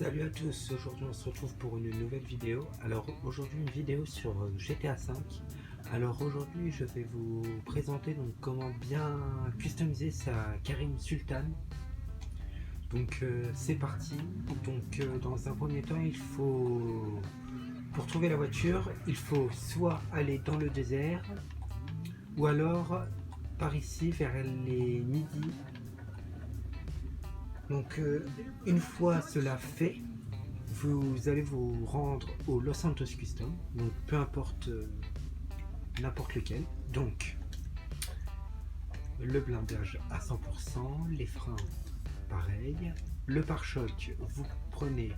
Salut à tous, aujourd'hui on se retrouve pour une nouvelle vidéo. Alors aujourd'hui une vidéo sur GTA V. Alors aujourd'hui je vais vous présenter donc comment bien customiser sa Karim Sultan. Donc c'est parti. Donc dans un premier temps il faut, pour trouver la voiture, il faut soit aller dans le désert ou alors par ici vers les midis. Donc une fois cela fait, vous allez vous rendre au Los Santos Custom, donc peu importe n'importe lequel. Donc le blindage à 100%, les freins pareil, le pare-choc vous prenez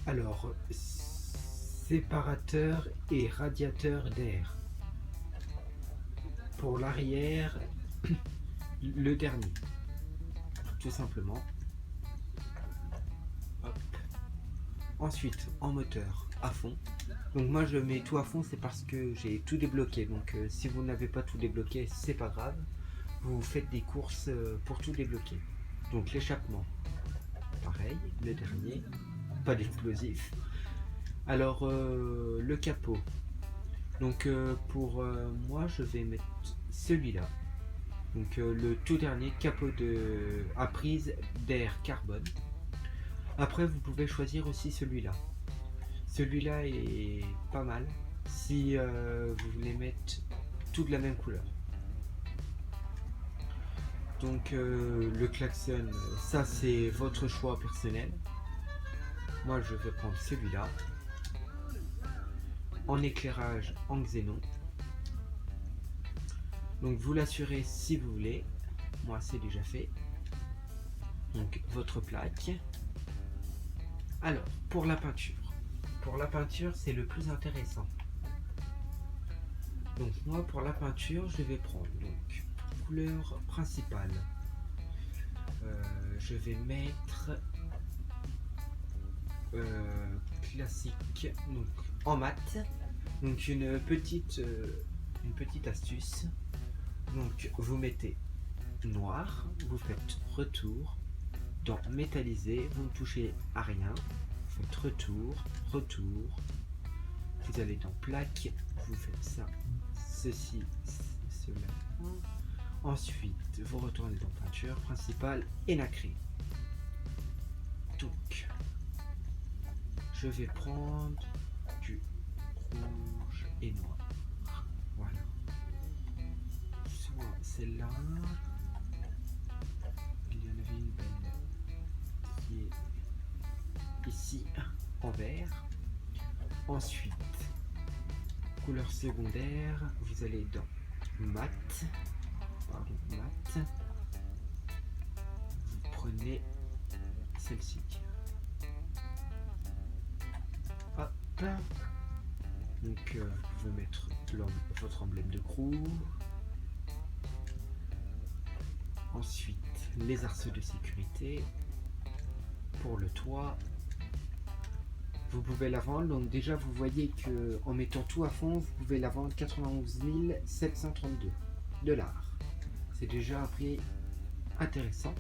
alors séparateur et radiateur d'air. Pour l'arrière, le dernier, tout simplement. Hop. Ensuite, en moteur, à fond. Donc moi je mets tout à fond, c'est parce que j'ai tout débloqué. Donc si vous n'avez pas tout débloqué, c'est pas grave. Vous faites des courses pour tout débloquer. Donc l'échappement, pareil, le dernier, pas d'explosif. Alors le capot. Donc pour moi je vais mettre celui-là. Donc le tout dernier capot à prise d'air carbone. Après vous pouvez choisir aussi celui-là. Celui-là est pas mal si vous voulez mettre tout de la même couleur. Donc le klaxon, ça c'est votre choix personnel. Moi je vais prendre celui-là. En éclairage en xénon. Donc vous l'assurez si vous voulez. Moi c'est déjà fait. Donc votre plaque. Alors pour la peinture. Pour la peinture c'est le plus intéressant. Donc moi pour la peinture je vais prendre donc couleur principale. Je vais mettre classique, donc en mat. Donc une petite astuce. Donc vous mettez noir, vous faites retour, dans métallisé, vous ne touchez à rien, vous faites retour, vous allez dans plaque, vous faites ça, ceci, cela. Ensuite vous retournez dans peinture principale et nacré. Donc je vais prendre du rouge et noir. Voilà. Soit celle-là. Il y en avait une belle qui est ici en vert. Ensuite, couleur secondaire, vous allez dans mat. Mat. Vous prenez celle-ci. Hop. Donc vous pouvez mettre votre emblème de crew. Ensuite les arceaux de sécurité. Pour le toit, vous pouvez la vendre. Donc déjà vous voyez que en mettant tout à fond, vous pouvez la vendre 91 732 $. C'est déjà un prix intéressant.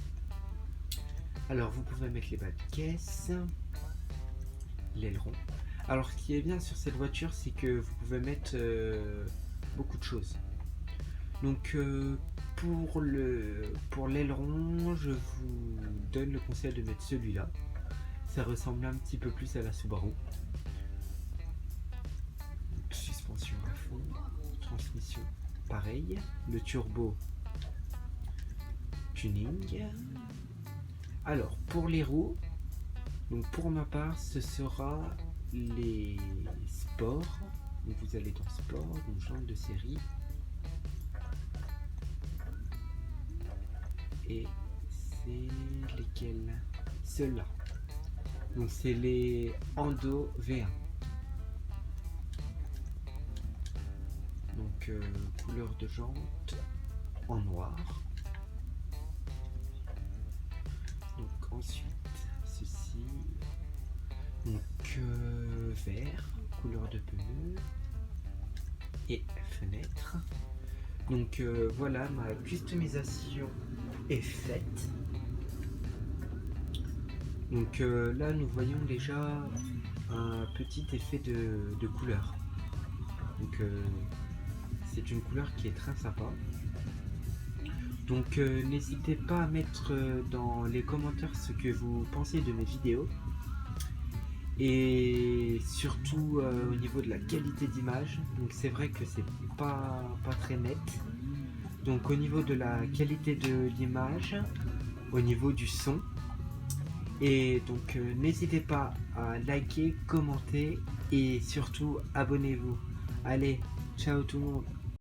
Alors vous pouvez mettre les bas de caisse, l'aileron. Alors ce qui est bien sur cette voiture, c'est que vous pouvez mettre beaucoup de choses. Donc pour l'aileron, je vous donne le conseil de mettre celui-là. Ça ressemble un petit peu plus à la Subaru. Donc, suspension à fond, transmission pareil, le turbo tuning. Alors pour les roues, donc pour ma part ce sera les sports. Donc vous allez dans sport, donc jantes de série. Et c'est lesquels? Ceux-là. Donc c'est les Endo V1. Donc couleur de jante en noir. Donc ensuite ceci. Donc vert, couleur de pneu et fenêtre. Donc voilà, ma customisation est faite. Donc là nous voyons déjà un petit effet de couleur. Donc c'est une couleur qui est très sympa. Donc n'hésitez pas à mettre dans les commentaires ce que vous pensez de mes vidéos. Et surtout au niveau de la qualité d'image. Donc c'est vrai que c'est pas très net. Donc au niveau de la qualité de l'image, au niveau du son. Et donc n'hésitez pas à liker, commenter et surtout abonnez-vous. Allez, ciao tout le monde.